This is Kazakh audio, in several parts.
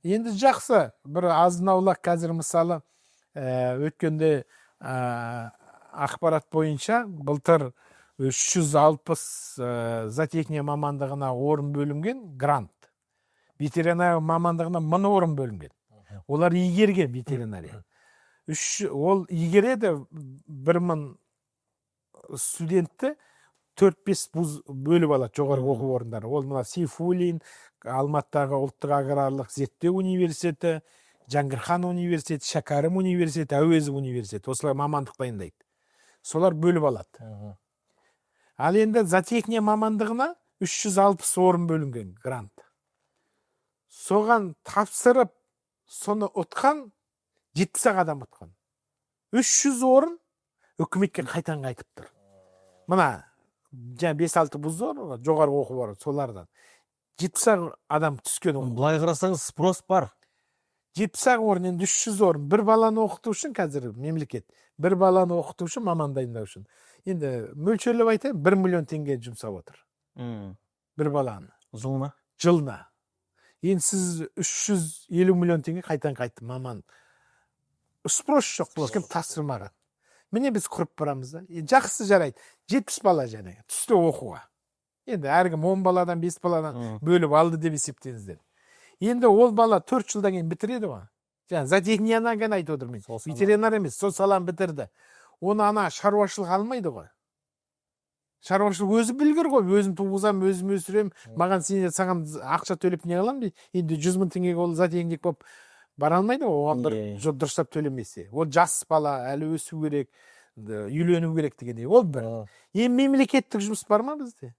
Енді жақсы, бір азын-аулақ қазір мысалы өткенде ақпарат бойынша былтыр 360 зоотехния мамандығына орын бөлінген грант. Ветеринария мамандығына 1000 орын бөлінген. Олар игерген ветеринария. Ол игереді 1000 студентті 4-5 вуз бөліп алады жоғарғы оқу орындары. Ол мына Сейфуллин, Алматыдағы ұлттық аграрлық зерттеу университеті, Жаңғырхан университеті, Шәкәрім университеті, Әуезов университеті. Осылар мамандық дайындайды. Солар бөліп алады. Ал енді зоотехния мамандығына 360 орын бөлінген грант. Соған тапсырып, соны ұтқан 70 адам ұтқан. 300 орын үкіметке қайтан қайтып тұр. Мына 5-6 вуз жоғарғы оқу бар, солардан 70 адам түскен. Былай қарасаңыз спрос бар. 70 орын, енді 300 орын. Bir баланы оқыту үшін қазір мемлекет, бір баланы оқыту үшін маман дайындау үшін. Енді мөлшерлеп айтайын, 1 миллион теңге жұмсап отыр. Bir баланы. Жылына. Енді сіз 350 миллион теңге қайтан қайтты маман. Спрос жоқ, кім тапсырмаған. Міне біз құрып барамыз да. Жақсы жарайды. 70 бала және түсті оқуға. Енді әркім 10 баладан 5 баладан бөліп алды деп есептеңіздер. Енді ол бала 4 жылдан кейін бітіреді ғой. Жаңа зоотехнияны ғана айтып отырмын. Ветеринар емес, сол саланы бітірді. Оны ана шаруашылық алмайды ғой. Шаруашылық өзі білгір ғой. Өзім туғызам, өзім өсірем. Маған саған ақша төлеп не аламын дейді. Енді 100 000 теңгеге ол зоотехник болып бара алмайды ғой. Оған бір дұрыстап төлемесе. Ол жас бала, әлі өсу керек, үйлену керек дегендей. Ол бір. Енді мемлекеттік жұмыс бар ма бізде?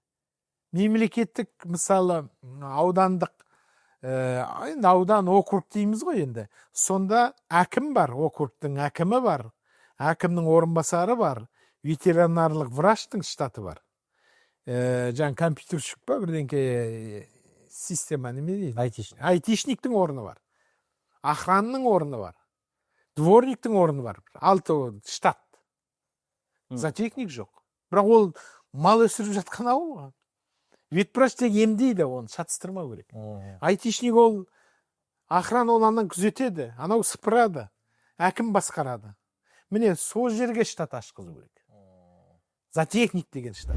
Мемлекеттік мысалы аудандық аудан округ дейміз ғой енді. Сонда әкім бар, округтың әкімі бар, әкімнің орынбасары бар, ветеринарлық врачтың штаты бар. Жаңа компьютерщик па бірдеңке система неме дейді? Айтишниктің орны бар. Охранның орны бар. Дворниктің орны бар. 6 штат. Зоотехник жоқ. Бірақ ол мал өсіріп жатқан ауыл ғой. Ветврач тек емдейді, оны шатыстырмау керек. Айтишник ол охран оланнан күзетеді, анау сыпырады, әкім басқарады. Міне сол жерге штат ашқызу керек. Зоотехник деген штат.